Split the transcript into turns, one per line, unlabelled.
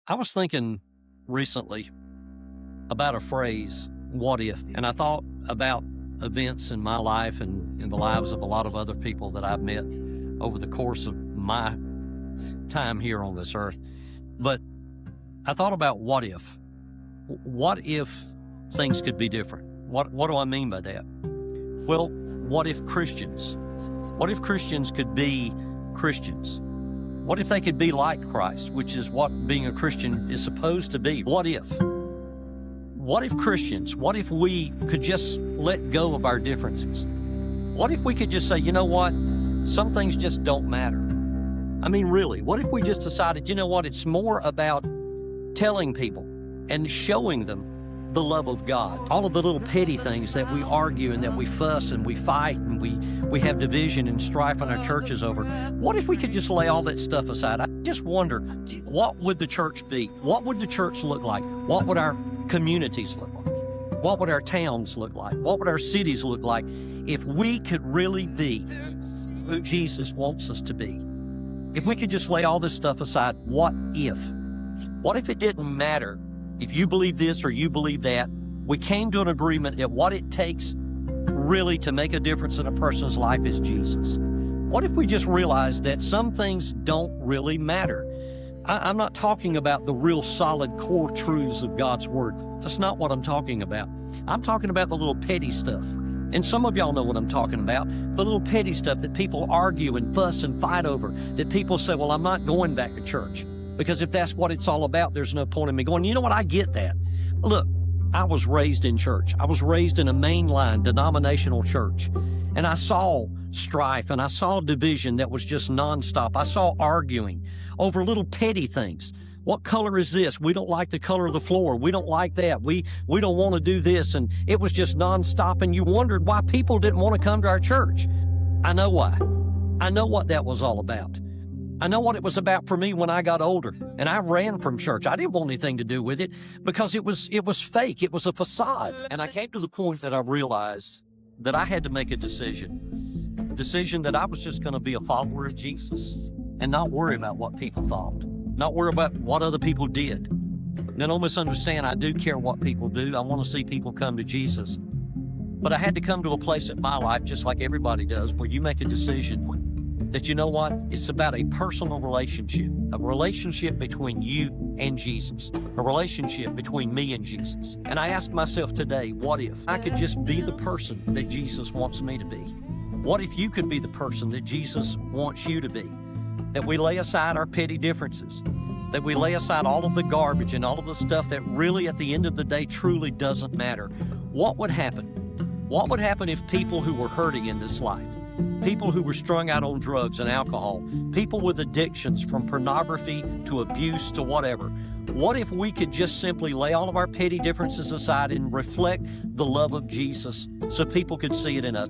I was thinking recently about a phrase, what if? And I thought about events in my life and in the lives of a lot of other people that I've met over the course of my time here on this earth. But I thought about what if? What if things could be different? What do I mean by that? Well, what if Christians could be Christians? What if they could be like Christ, which is what being a Christian is supposed to be? What if? What if Christians, what if we could just let go of our differences? What if we could just say, you know what? Some things just don't matter. I mean, really, what if we just decided, you know what? It's more about telling people and showing them the love of God. All of the little petty things that we argue and that we fuss and we fight and we have division and strife in our churches over. What if we could just lay all that stuff aside? I just wonder, what would the church be? What would the church look like? What would our communities look like? What would our towns look like? What would our cities look like if we could really be who Jesus wants us to be? If we could just lay all this stuff aside, what if? What if it didn't matter if you believe this or you believe that? We came to an agreement that what it takes really to make a difference in a person's life is Jesus. What if we just realized that some things don't really matter? I'm not talking about the real solid core truths of God's Word. That's not what I'm talking about. I'm talking about the little petty stuff. And some of y'all know what I'm talking about. The little petty stuff that people argue and fuss and fight over. That people say, well, I'm not going back to church. Because if that's what it's all about, there's no point in me going. You know what? I get that. Look, I was raised in church. I was raised in a mainline denominational church. And I saw strife and I saw division that was just nonstop. I saw arguing over little petty things. What color is this? We don't like the color of the floor. We don't like that. We don't want to do this. And it was just nonstop. And you wondered why people didn't want to come to our church. I know why. I know what that was all about. I know what it was about for me when I got older, and I ran from church. I didn't want anything to do with it because it was fake. It was a facade. And I came to the point that I realized that I had to make a decision that I was just going to be a follower of Jesus and not worry about what people thought, not worry about what other people did. Now, don't misunderstand, I do care what people do. I want to see people come to Jesus. But I had to come to a place in my life, just like everybody does, where you make a decision that, you know what, it's about a personal relationship, a relationship between you and Jesus, a relationship between me and Jesus. And I asked myself today, what if I could just be the person that Jesus wants me to be? What if you could be the person that Jesus wants you to be? That we lay aside our petty differences, that we lay aside all of the garbage and all of the stuff that really at the end of the day truly doesn't matter. What would happen? What would happen if people who were hurting in this life, people who were strung out on drugs and alcohol, people with addictions from pornography to abuse to whatever, what if we could just simply lay all of our petty differences aside and reflect the love of Jesus so people could see it in us?